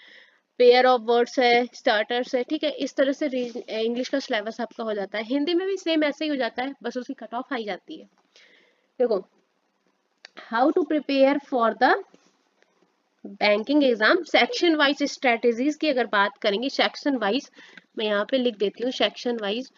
पेयर ऑफ वर्ड्स है, स्टार्टर्स है, ठीक है। इस तरह से इंग्लिश का सिलेबस आपका हो जाता है। हिंदी में भी सेम ऐसे ही हो जाता है, बस उसकी कट ऑफ आई जाती है। देखो, how to prepare for the banking exam, section wise strategies की अगर बात करेंगे, सेक्शन वाइज मैं यहाँ पे लिख देती हूँ, सेक्शन वाइज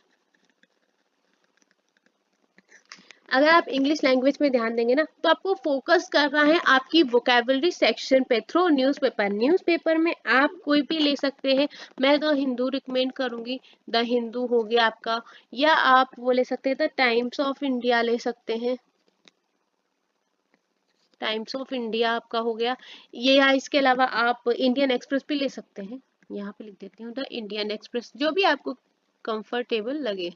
अगर आप इंग्लिश लैंग्वेज में ध्यान देंगे ना तो आपको फोकस करना है आपकी वोकेबलरी सेक्शन पे थ्रू न्यूज़पेपर में आप कोई भी ले सकते हैं। मैं तो हिंदू रिकमेंड करूंगी, द हिंदू हो गया आपका, या आप वो ले सकते हैं द टाइम्स ऑफ इंडिया ले सकते हैं, टाइम्स ऑफ इंडिया आपका हो गया ये, या इसके अलावा आप इंडियन एक्सप्रेस भी ले सकते हैं। यहाँ पे लिख देती हूँ द इंडियन एक्सप्रेस, जो भी आपको कंफर्टेबल लगे।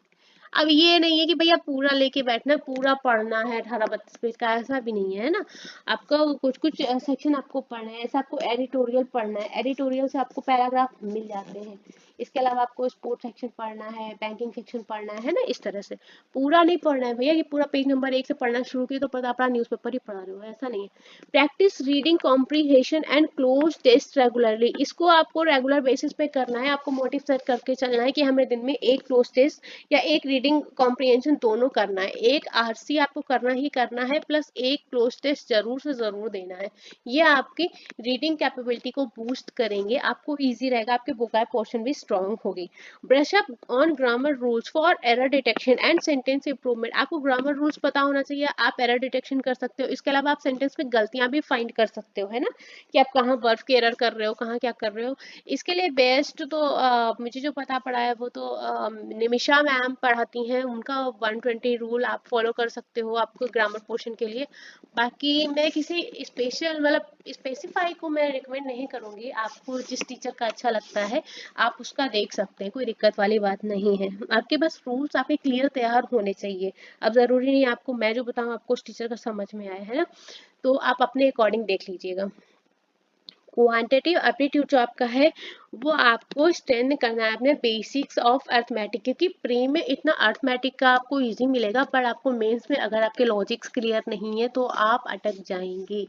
अब ये नहीं है कि भैया पूरा लेके बैठना, पूरा पढ़ना है 18-32 पेज का, ऐसा भी नहीं है ना। आपका कुछ कुछ सेक्शन आपको पढ़ना है, ऐसा आपको एडिटोरियल पढ़ना है, एडिटोरियल से आपको पैराग्राफ मिल जाते हैं। इसके अलावा आपको स्पोर्ट्स सेक्शन पढ़ना है, बैंकिंग सेक्शन पढ़ना है ना, इस तरह से। पूरा नहीं पढ़ना है भैया कि पूरा पेज नंबर 1 से पढ़ना शुरू किया तो पता अपना न्यूज़पेपर ही पढ़ा रहे हो, ऐसा नहीं है। Practice reading comprehension and cloze test regularly, इसको आपको रेगुलर बेसिस पे करना है। आपको मोटिव सेट करके चलना है कि हमें दिन में एक क्लोज टेस्ट या एक रीडिंग कॉम्प्रीहेंशन दोनों करना है। एक आरसी आपको करना ही करना है, प्लस एक क्लोज टेस्ट जरूर से जरूर देना है। ये आपकी रीडिंग कैपेबिलिटी को बूस्ट करेंगे, आपको इजी रहेगा, आपके वोकैब पोर्शन भी स्ट्रांग होगी। Brush up on grammar rules for error detection and sentence improvement, आपको ग्रामर रूल्स पता होना चाहिए, आप एरर डिटेक्शन कर सकते हो। इसके अलावा आप सेंटेंस में गलतियां भी फाइंड कर सकते हो, है ना, कि आप कहाँ वर्ब की एरर कर रहे हो, कहाँ क्या कर रहे हो। इसके लिए बेस्ट तो मुझे जो पता पड़ा है वो तो निमिषा मैम पढ़ाती हैं, उनका 120 रूल आप फॉलो कर सकते हो आपको ग्रामर पोर्शन के लिए। बाकी मैं किसी स्पेशल मतलब स्पेसिफाई को मैं रिकमेंड नहीं करूंगी, आपको जिस टीचर का अच्छा लगता है आप उसका देख सकते हैं, कोई दिक्कत वाली बात नहीं है। आपके बस रूल्स आपके क्लियर तैयार होने चाहिए। अब जरूरी नहीं आपको मैं जो बताऊं आपको उस टीचर का समझ में आए, है ना, तो आप अपने अकॉर्डिंग देख लीजिएगा। क्वांटिटिव एप्टीट्यूड जो आपका है वो आपको स्ट्रेंथ करना है अपने बेसिक्स ऑफ अर्थमेटिक, क्योंकि प्री में इतना अर्थमेटिक का आपको इजी मिलेगा, पर आपको मेंस में अगर आपके लॉजिक्स क्लियर नहीं है तो आप अटक जाएंगे।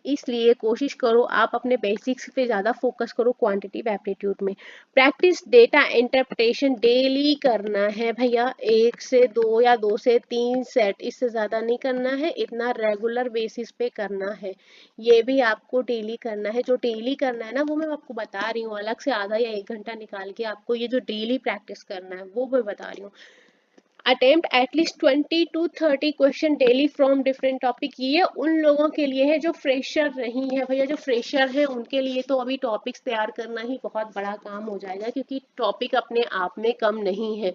इसलिए कोशिश करो आप अपने बेसिक्स पे ज़्यादा फोकस करो क्वांटिटिव एप्टीट्यूड में। प्रैक्टिस डेटा इंटरप्रिटेशन डेली करना है भैया, 1 से 2 या 2 से 3 सेट, इससे ज़्यादा नहीं करना है, इतना रेगुलर बेसिस पे करना है। ये भी आपको डेली करना है। जो डेली करना है ना वो मैं आपको बता रही हूँ, अलग से आधा या 1 घंटा निकाल के आपको ये जो डेली प्रैक्टिस करना है वो मैं बता रही हूँ। Attempt at least 20 to 30 question daily from different topic, ये उन लोगों के लिए है जो फ्रेशर नहीं है भैया। जो फ्रेशर है उनके लिए तो अभी टॉपिक्स तैयार करना ही बहुत बड़ा काम हो जाएगा, क्योंकि टॉपिक अपने आप में कम नहीं है।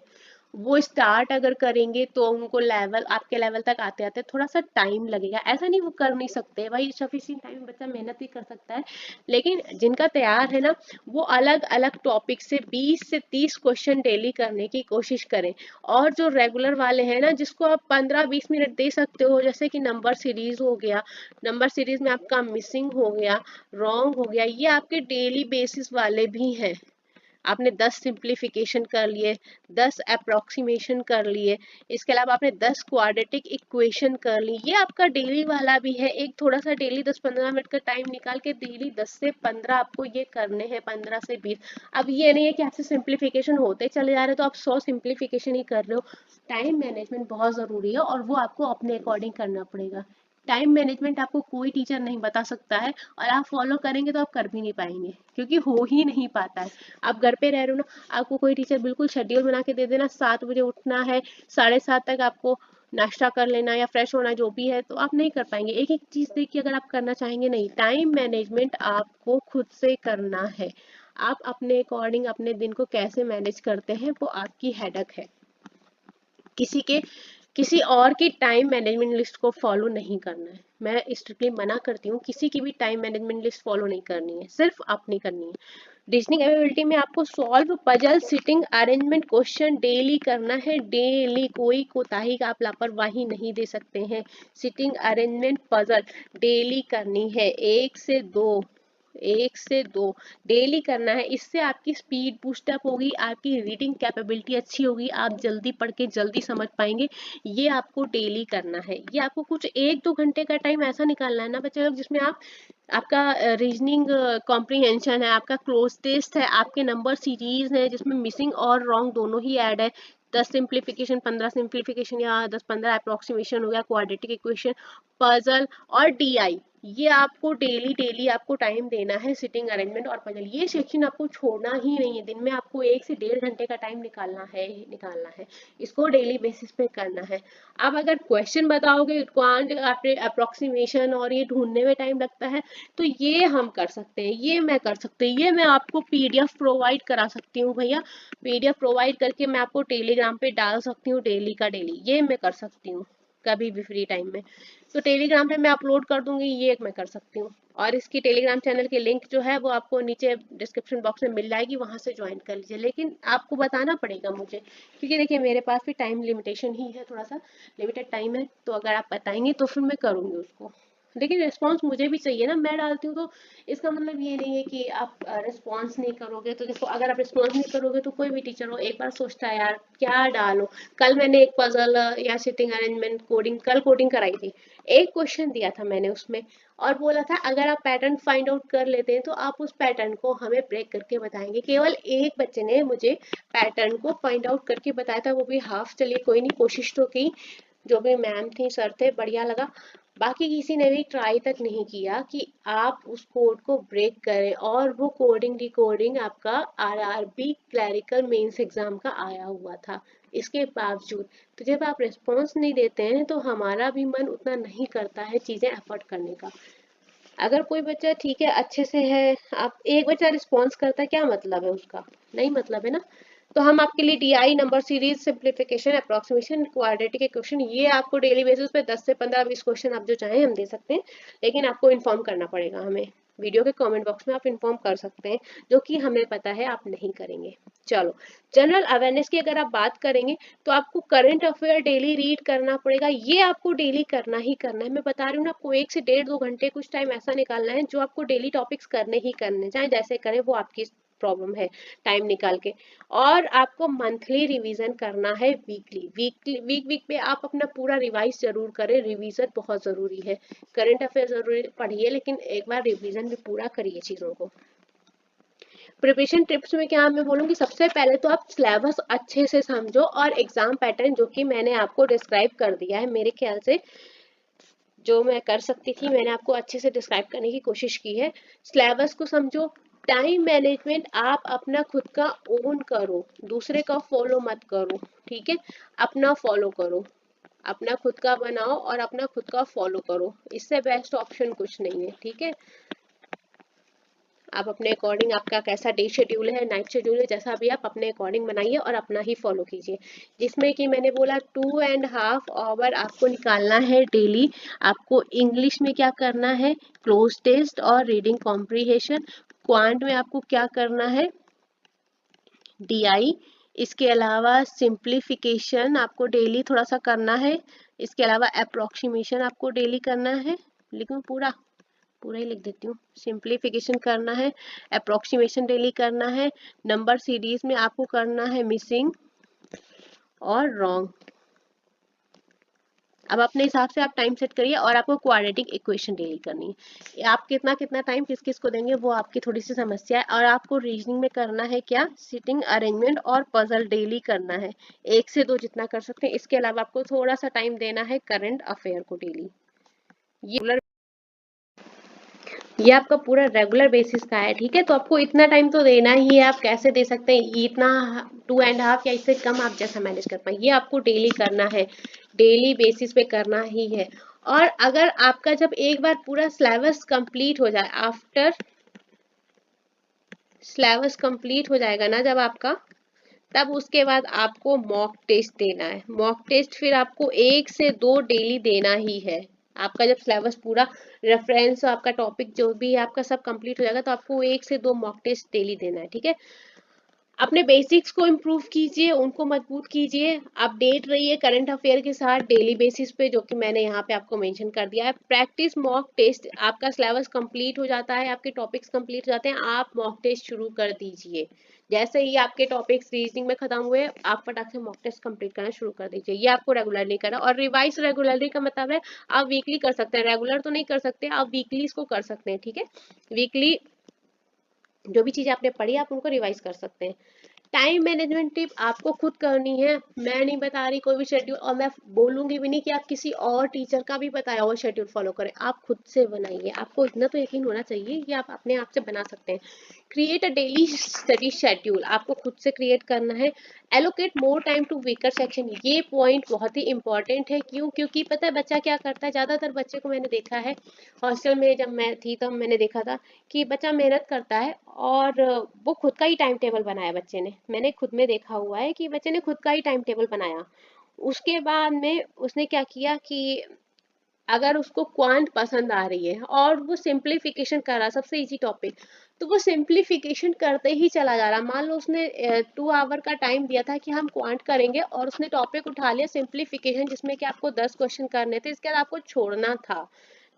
वो स्टार्ट अगर करेंगे तो उनको लेवल आपके लेवल तक आते आते थोड़ा सा टाइम लगेगा, ऐसा नहीं वो कर नहीं सकते भाई, सफिशिएंट टाइम बच्चा मेहनत भी कर सकता है। लेकिन जिनका तैयार है ना वो अलग अलग टॉपिक से 20 से 30 क्वेश्चन डेली करने की कोशिश करें। और जो रेगुलर वाले हैं ना जिसको आप 15-20 मिनट दे सकते हो, जैसे कि नंबर सीरीज हो गया, नंबर सीरीज में आपका मिसिंग हो गया, रॉन्ग हो गया, ये आपके डेली बेसिस वाले भी हैं। आपने 10 सिंप्लीफिकेशन कर लिए, 10 अप्रोक्सीमेशन कर लिए, इसके अलावा आपने 10 क्वाड्रेटिक इक्वेशन कर ली, ये आपका डेली वाला भी है। एक थोड़ा सा डेली 10-15 मिनट का टाइम निकाल के डेली 10 से 15 आपको ये करने हैं, 15 से 20। अब ये नहीं है कि आपसे सिंप्लीफिकेशन होते चले जा रहे तो आप 100 सिंप्लीफिकेशन ही कर रहे हो। टाइम मैनेजमेंट बहुत ज़रूरी है और वो आपको अपने अकॉर्डिंग करना पड़ेगा। टाइम मैनेजमेंट आपको कोई टीचर नहीं बता सकता है, और आप फॉलो करेंगे तो आप कर भी नहीं पाएंगे, क्योंकि हो ही नहीं पाता है। आप घर पे रह रहे हो ना, आपको कोई टीचर बिल्कुल शेड्यूल बना के दे देना, 7 बजे उठना है, 7:30 तक आपको नाश्ता कर लेना या फ्रेश होना जो भी है, तो आप नहीं कर पाएंगे। एक एक चीज देख के अगर आप करना चाहेंगे नहीं, टाइम मैनेजमेंट आपको खुद से करना है। आप अपने अकॉर्डिंग अपने दिन को कैसे मैनेज करते हैं वो आपकी हेडक है। किसी और की टाइम मैनेजमेंट लिस्ट को फॉलो नहीं करना है। मैं स्ट्रिक्टली मना करती हूँ, किसी की भी टाइम मैनेजमेंट लिस्ट फॉलो नहीं करनी है, सिर्फ अपनी करनी है। रीजनिंग एबिलिटी में आपको solve puzzle sitting arrangement question daily करना है, डेली। कोई कोताही का आप लापरवाही नहीं दे सकते हैं। सिटिंग अरेंजमेंट पजल डेली करनी है, 1 से 2 डेली करना है। इससे आपकी स्पीड बूस्टअप होगी, आपकी रीडिंग कैपेबिलिटी अच्छी होगी, आप जल्दी पढ़ के जल्दी समझ पाएंगे। ये आपको डेली करना है। ये आपको कुछ 1-2 घंटे का टाइम ऐसा निकालना है ना बच्चे लोग, जिसमें आप आपका रीजनिंग कॉम्प्रीहेंशन है, आपका क्लोज टेस्ट है, आपके नंबर सीरीज है जिसमें मिसिंग और रॉन्ग दोनों ही ऐड है, 10 सिंप्लीफिकेशन, 15 सिंप्लीफिकेशन या 10-15 अप्रोक्सीमेशन हो गया, क्वाड्रेटिक इक्वेशन, पजल और DI। ये आपको डेली आपको टाइम देना है सिटिंग अरेंजमेंट और पजल। ये सेक्शन आपको छोड़ना ही नहीं है। दिन में आपको 1 से 1.5 घंटे का टाइम निकालना है। इसको डेली बेसिस पे करना है। अब अगर क्वेश्चन बताओगे क्वांट आपने अप्रोक्सीमेशन और ये ढूंढने में टाइम लगता है, तो ये हम कर सकते हैं, ये मैं कर सकती हूँ, ये मैं आपको पीडीएफ प्रोवाइड करा सकती हूँ भैया। पीडीएफ प्रोवाइड करके मैं आपको टेलीग्राम पे डाल सकती हूँ डेली का डेली, ये मैं कर सकती हूँ कभी भी फ्री टाइम में। तो टेलीग्राम पे मैं अपलोड कर दूंगी, ये मैं कर सकती हूँ। और इसकी टेलीग्राम चैनल की लिंक जो है वो आपको नीचे डिस्क्रिप्शन बॉक्स में मिल जाएगी, वहां से ज्वाइन कर लीजिए। लेकिन आपको बताना पड़ेगा मुझे, क्योंकि देखिए मेरे पास भी टाइम लिमिटेशन ही है, थोड़ा सा लिमिटेड टाइम है। तो अगर आप बताएंगे तो फिर मैं करूंगी उसको। लेकिन रिस्पॉन्स मुझे भी चाहिए ना, मैं डालती हूँ तो इसका मतलब ये नहीं है कि आप रिस्पॉन्स नहीं करोगे। तो देखो अगर आप रिस्पॉन्स नहीं करोगे तो कोई भी टीचर हो एक बार सोचता है यार क्या डालो। कल मैंने एक पजल या सिटिंग अरेंजमेंट कोडिंग, कल कोडिंग कराई थी, एक क्वेश्चन दिया था मैंने उसमें और बोला था अगर आप पैटर्न फाइंड आउट कर लेते हैं तो आप उस पैटर्न को हमें ब्रेक करके बताएंगे। केवल एक बच्चे ने मुझे पैटर्न को फाइंड आउट करके बताया था, वो भी हाफ। चलिए कोई नहीं, कोशिश तो की। जो भी मैम थी सर थे, बढ़िया लगा। बाकी किसी ने भी ट्राई तक नहीं किया कि आप उस कोड को ब्रेक करें। और वो कोडिंग रिकॉर्डिंग आपका आरआरबी क्लरिकल मेंस एग्जाम का आया हुआ था। इसके बावजूद तो जब आप रिस्पॉन्स नहीं देते हैं तो हमारा भी मन उतना नहीं करता है चीजें एफर्ट करने का। अगर कोई बच्चा ठीक है अच्छे से है, आप एक बच्चा रिस्पॉन्स करता है, क्या मतलब है उसका? नहीं मतलब है ना। तो हम आपके लिए DI number series simplification approximation quadratic equation, ये आपको डेली बेसिस पे 10 से 15-20 क्वेश्चन आप जो चाहें हम दे सकते हैं। लेकिन आपको इन्फॉर्म करना पड़ेगा हमें, वीडियो के कमेंट बॉक्स में आप इन्फॉर्म कर सकते हैं, जो कि हमें पता है आप नहीं करेंगे। चलो, जनरल अवेयरनेस की अगर आप बात करेंगे तो आपको करंट अफेयर डेली रीड करना पड़ेगा। ये आपको डेली करना ही करना है। मैं बता रही हूँ ना, आपको 1 से 1.5-2 घंटे कुछ टाइम ऐसा निकालना है जो आपको डेली टॉपिक्स करने ही करने, चाहे जैसे करें वो आपकी प्रॉब्लम है, टाइम निकाल के। और आपको मंथली रिवीजन करना है, वीक पे आप अपना पूरा रिवाइज जरूर करें। रिवीजन बहुत जरूरी है। करंट अफेयर जरूरी पढ़िए, लेकिन एक बार रिवीजन भी पूरा करिए चीजों को। प्रिपरेशन टिप्स में क्या मैं बोलूँगी, सबसे पहले तो आप सिलेबस अच्छे से समझो और एग्जाम पैटर्न जो कि मैंने आपको डिस्क्राइब कर दिया है, मेरे ख्याल से जो मैं कर सकती थी मैंने आपको अच्छे से डिस्क्राइब करने की कोशिश की है। सिलेबस को समझो। टाइम मैनेजमेंट आप अपना खुद का ओन करो, दूसरे का फॉलो मत करो, ठीक है। अपना फॉलो करो, अपना खुद का बनाओ और अपना खुद का फॉलो करो। इससे बेस्ट ऑप्शन कुछ नहीं है, ठीक है। आप अपने अकॉर्डिंग, आपका कैसा डे शेड्यूल है, नाइट शेड्यूल है, जैसा भी आप अपने अकॉर्डिंग बनाइए और अपना ही फॉलो कीजिए। जिसमें कि मैंने बोला 2.5 आवर आपको निकालना है डेली। आपको इंग्लिश में क्या करना है, क्लोज टेस्ट और रीडिंग कॉम्प्रिहेशन। क्वांट में आपको क्या करना है, डीआई। इसके अलावा सिंप्लीफिकेशन आपको डेली थोड़ा सा करना है। इसके अलावा अप्रोक्सीमेशन आपको डेली करना है। लिखूं पूरा? पूरा ही लिख देती हूँ। सिंप्लीफिकेशन करना है, अप्रोक्सीमेशन डेली करना है, नंबर सीरीज में आपको करना है मिसिंग और रॉन्ग। अब अपने हिसाब से आप टाइम सेट करिए और आपको क्वाड्रेटिक इक्वेशन डेली करनी है। आप कितना कितना टाइम किस किस को देंगे वो आपकी थोड़ी सी समस्या है। और आपको रीजनिंग में करना है क्या, सिटिंग अरेंजमेंट और पजल डेली करना है, 1 से 2 जितना कर सकते हैं। इसके अलावा आपको थोड़ा सा टाइम देना है करंट अफेयर को डेली। ये आपका पूरा रेगुलर बेसिस का है, ठीक है। तो आपको इतना टाइम तो देना ही है। आप कैसे दे सकते हैं इतना, 2.5 या इससे कम आप जैसा मैनेज कर पाए, ये आपको डेली करना है, डेली बेसिस पे करना ही है। और अगर आपका जब एक बार पूरा सिलेबस कंप्लीट हो जाए, आफ्टर सिलेबस कंप्लीट हो जाएगा ना जब आपका, तब उसके बाद आपको मॉक टेस्ट देना है। मॉक टेस्ट फिर आपको 1 से 2 डेली देना ही है। आपका जब सिलेबस पूरा रेफरेंस आपका टॉपिक जो भी है आपका सब कंप्लीट हो जाएगा, तो आपको 1 से 2 मॉक टेस्ट डेली देना है, ठीक है। अपने बेसिक्स को इम्प्रूव कीजिए, उनको मजबूत कीजिए, अपडेट रहिए करंट अफेयर के साथ डेली बेसिस पे, जो कि मैंने यहाँ पे आपको मेंशन कर दिया है। प्रैक्टिस मॉक टेस्ट, आपका सिलेबस कंप्लीट हो जाता है, आपके टॉपिक्स कंप्लीट हो जाते हैं, आप मॉक टेस्ट शुरू कर दीजिए। जैसे ही आपके टॉपिक्स रीजनिंग में खत्म हुए, आप फटाक से मॉक टेस्ट कंप्लीट करना शुरू कर दीजिए। ये आपको रेगुलरली करना। और रिवाइज रेगुलरली का मतलब है आप वीकली कर सकते हैं, रेगुलर तो नहीं कर सकते, आप वीकली इसको कर सकते हैं, ठीक है। वीकली जो भी चीजें आपने पढ़ी आप उनको रिवाइज कर सकते हैं। टाइम मैनेजमेंट टिप आपको खुद करनी है, मैं नहीं बता रही कोई भी शेड्यूल, और मैं बोलूंगी भी नहीं कि आप किसी और टीचर का भी बताया हुआ शेड्यूल फॉलो करें, आप खुद से बनाइए। आपको इतना तो यकीन होना चाहिए कि आप अपने आप से बना सकते हैं। Create a daily study schedule, आपको खुद से क्रिएट करना है। Allocate more time to weaker section, ये पॉइंट बहुत ही इंपॉर्टेंट है। क्यों? क्योंकि पता है बच्चा क्या करता है, ज़्यादातर बच्चे को मैंने देखा है हॉस्टल में, जब मैं थी तब मैंने देखा था कि बच्चा मेहनत करता है और वो खुद का ही टाइम टेबल बनाया बच्चे ने, मैंने खुद में देखा हुआ है कि बच्चे ने खुद का ही टाइम टेबल बनाया। उसके बाद में उसने क्या किया कि अगर उसको क्वांट पसंद आ रही है और वो सिंप्लीफिकेशन कर रहा, सबसे इजी टॉपिक, तो वो सिंप्लीफिकेशन करते ही चला जा रहा। मान लो उसने 2 आवर का टाइम दिया था कि हम क्वांट करेंगे, और उसने टॉपिक उठा लिया सिंप्लीफिकेशन, जिसमें कि आपको 10 क्वेश्चन करने थे, इसके बाद आपको छोड़ना था।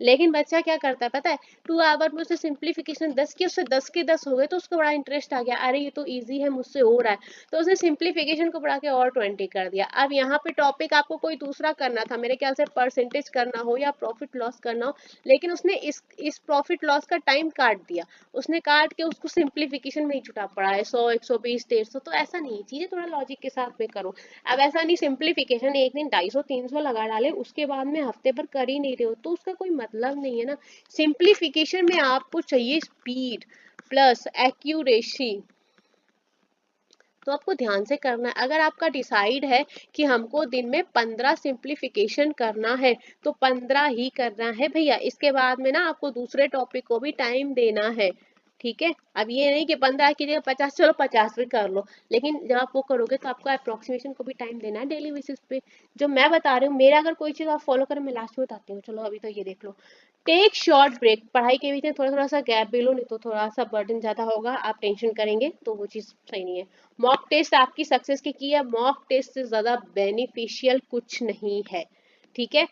लेकिन बच्चा क्या करता है पता है, 2 आवर में उससे सिंप्लीफिकेशन 10 की, उससे 10 के 10 हो गए, तो उसको बड़ा इंटरेस्ट आ गया, अरे ये तो इजी है, मुझसे हो रहा है, तो उसने सिंप्लीफिकेशन को बढ़ा के और 20 कर दिया। अब यहाँ पे टॉपिक आपको कोई दूसरा करना था, मेरे ख्याल से परसेंटेज करना हो या प्रॉफिट लॉस करना हो, लेकिन उसने इस प्रॉफिट लॉस का टाइम काट दिया, उसने काट के उसको सिंप्लीफिकेशन में ही छुटा पड़ा है 100, 120, 150। तो ऐसा नहीं, चीजें थोड़ा लॉजिक के साथ में करो। अब ऐसा नहीं सिंप्लीफिकेशन एक दिन 250, 300 लगा डाले, उसके बाद में हफ्ते भर कर ही नहीं रहे हो, तो उसका कोई मतलब नहीं है ना। सिंप्लीफिकेशन में आपको चाहिए स्पीड प्लस एक्यूरेसी, तो आपको ध्यान से करना है। अगर आपका डिसाइड है कि हमको दिन में 15 सिंप्लीफिकेशन करना है, तो 15 ही करना है भैया, इसके बाद में ना आपको दूसरे टॉपिक को भी टाइम देना है, ठीक है। अब ये नहीं कि 15 की जगह 50, चलो 50 भी कर लो, लेकिन जब आप वो करोगे तो आपको अप्रोक्सीमेशन को भी टाइम देना है डेली बेसिस पे। जो मैं बता रही हूँ, मेरा अगर कोई चीज़ आप फॉलो करें, मैं लास्ट में बताती हूँ, चलो अभी तो ये देख लो। टेक शॉर्ट ब्रेक, पढ़ाई के बीच में थोड़ा थोड़ा सा गैप भी लो, नहीं तो थोड़ा सा बर्डन ज़्यादा होगा, आप टेंशन करेंगे तो वो चीज़ सही नहीं है। मॉक टेस्ट आपकी सक्सेस की है, मॉक टेस्ट से ज़्यादा बेनिफिशियल कुछ नहीं है, ठीक है।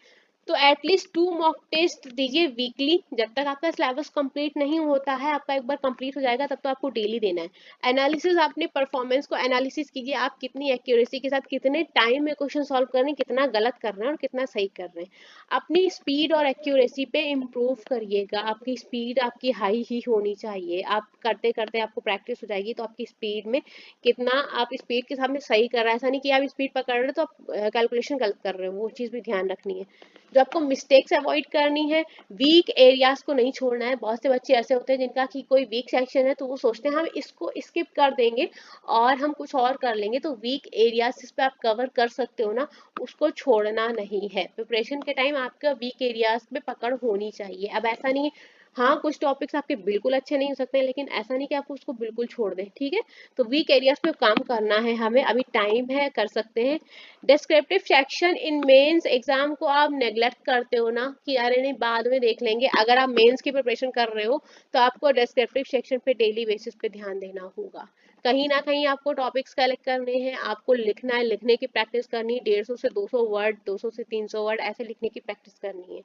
तो एटलीस्ट 2 मॉक टेस्ट दीजिए वीकली, जब तक आपका सिलेबस कंप्लीट नहीं होता है। आपका एक बार कंप्लीट हो जाएगा तब तो आपको डेली देना है। एनालिसिस, अपने परफॉर्मेंस को एनालिसिस कीजिए, आप कितनी एक्यूरेसी के साथ कितने टाइम में क्वेश्चन सॉल्व कर रहे हैं, कितना गलत कर रहे हैं और कितना सही कर रहे हैं। अपनी स्पीड और एक्यूरेसी पे इम्प्रूव करिएगा, आपकी स्पीड आपकी हाई ही होनी चाहिए। आप करते करते आपको प्रैक्टिस हो जाएगी, तो आपकी स्पीड में कितना आप स्पीड के सामने सही कर रहे हैं, ऐसा नहीं कि आप स्पीड पकड़ रहे हो तो आप कैलकुलेशन गलत कर रहे हो, वो चीज़ भी ध्यान रखनी है। जो आपको मिस्टेक्स अवॉइड करनी है, वीक एरियाज को नहीं छोड़ना है। बहुत से बच्चे ऐसे होते हैं जिनका कि कोई वीक सेक्शन है तो वो सोचते हैं हम इसको स्किप कर देंगे और हम कुछ और कर लेंगे, तो वीक एरियाज जिस पे आप कवर कर सकते हो ना, उसको छोड़ना नहीं है। प्रिपरेशन के टाइम आपका वीक एरियाज पे पकड़ होनी चाहिए। अब ऐसा नहीं है, हाँ कुछ टॉपिक्स आपके बिल्कुल अच्छे नहीं हो सकते, लेकिन ऐसा नहीं कि आप उसको बिल्कुल छोड़ दें, ठीक है। तो वीक एरियाज पे काम करना है हमें, अभी टाइम है, कर सकते हैं। Descriptive section in mains exam को आप नेग्लेक्ट करते हो ना कि अरे नहीं बाद में देख लेंगे। अगर आप मेंस की प्रिपरेशन कर रहे हो तो आपको डिस्क्रिप्टिव सेक्शन पे डेली बेसिस पे ध्यान देना होगा। कहीं ना कहीं आपको टॉपिक्स कलेक्ट करने हैं, आपको लिखना है, लिखने की प्रैक्टिस करनी है, 150 से 200 वर्ड, 200 से 300 वर्ड ऐसे लिखने की प्रैक्टिस करनी है।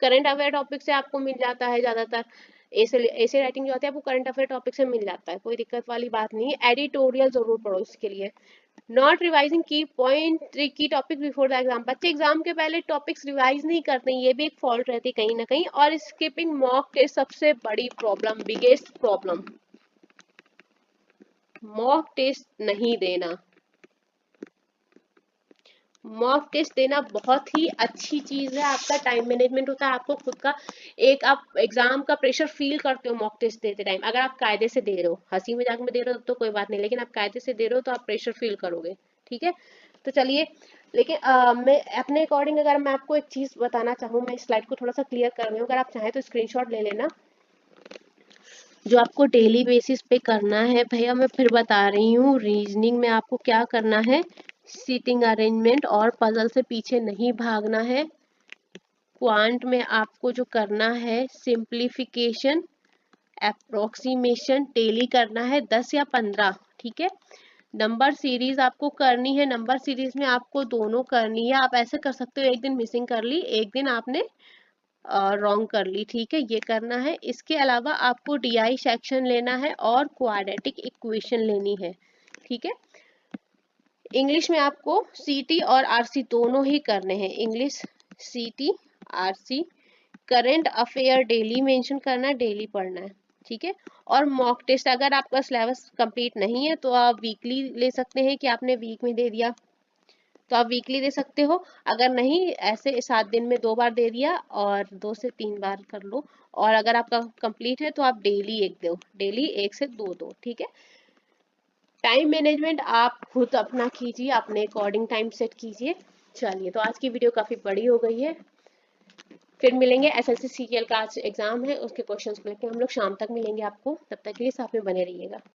करंट अफेयर टॉपिक से आपको मिल जाता है ज़्यादातर, ऐसे राइटिंग जो होती है आपको करंट अफेयर टॉपिक से मिल जाता है, कोई दिक्कत वाली बात नहीं है। एडिटोरियल जरूर पढ़ो इसके लिए। नॉट रिवाइजिंग की पॉइंट की टॉपिक बिफोर द एग्जाम, बच्चे एग्जाम के पहले टॉपिक्स रिवाइज नहीं करते, ये भी एक फॉल्ट रहती है कहीं ना कहीं। और स्किपिंग मॉक टेस्ट सबसे बड़ी problem, biggest problem, mock test नहीं देना। मॉक टेस्ट देना बहुत ही अच्छी चीज है, आपका टाइम मैनेजमेंट होता है, आपको खुद का एक, आप एग्जाम का प्रेशर फील करते हो मॉक टेस्ट देते टाइम। अगर आप कायदे से दे रहे हो, हंसी मजाक में दे रहे हो तो कोई बात नहीं, लेकिन आप कायदे से दे रहे हो तो आप प्रेशर फील करोगे, ठीक है। तो चलिए, लेकिन मैं अपने अकॉर्डिंग अगर मैं आपको एक चीज बताना चाहूँ, मैं इस स्लाइड को थोड़ा सा क्लियर कर रही हूँ, अगर आप चाहें तो स्क्रीनशॉट ले लेना। जो आपको डेली बेसिस पे करना है भैया, मैं फिर बता रही हूँ, रीजनिंग में आपको क्या करना है, सीटिंग अरेंजमेंट और पजल से पीछे नहीं भागना है। क्वांट में आपको जो करना है सिंप्लीफिकेशन, अप्रोक्सीमेशन डेली करना है 10 या 15, ठीक है। नंबर सीरीज आपको करनी है, नंबर सीरीज में आपको दोनों करनी है। आप ऐसे कर सकते हो, एक दिन मिसिंग कर ली, एक दिन आपने रॉन्ग कर ली, ठीक है, ये करना है। इसके अलावा आपको डीआई सेक्शन लेना है और क्वाड्रेटिक इक्वेशन लेनी है, ठीक है। इंग्लिश में आपको सीटी और आरसी दोनों ही करने हैं, इंग्लिश सीटी RC. Current affair daily mention करना है, डेली पढ़ना है। ठीक है। और मॉक टेस्ट अगर आपका सिलेबस कंप्लीट नहीं है तो आप वीकली ले सकते हैं कि आपने वीक में दे दिया तो आप वीकली दे सकते हो। अगर नहीं, ऐसे 7 दिन में 2 बार दे दिया और 2 से 3 बार कर लो। और अगर आपका कंप्लीट है तो आप डेली एक दो, डेली 1 से 2 दो, ठीक है। टाइम मैनेजमेंट आप खुद अपना कीजिए, अपने अकॉर्डिंग टाइम सेट कीजिए। चलिए, तो आज की वीडियो काफ़ी बड़ी हो गई है। फिर मिलेंगे, एसएससी सीजीएल का आज एग्जाम है, उसके क्वेश्चंस को लेकर हम लोग शाम तक मिलेंगे आपको। तब तक के लिए साथ में बने रहिएगा।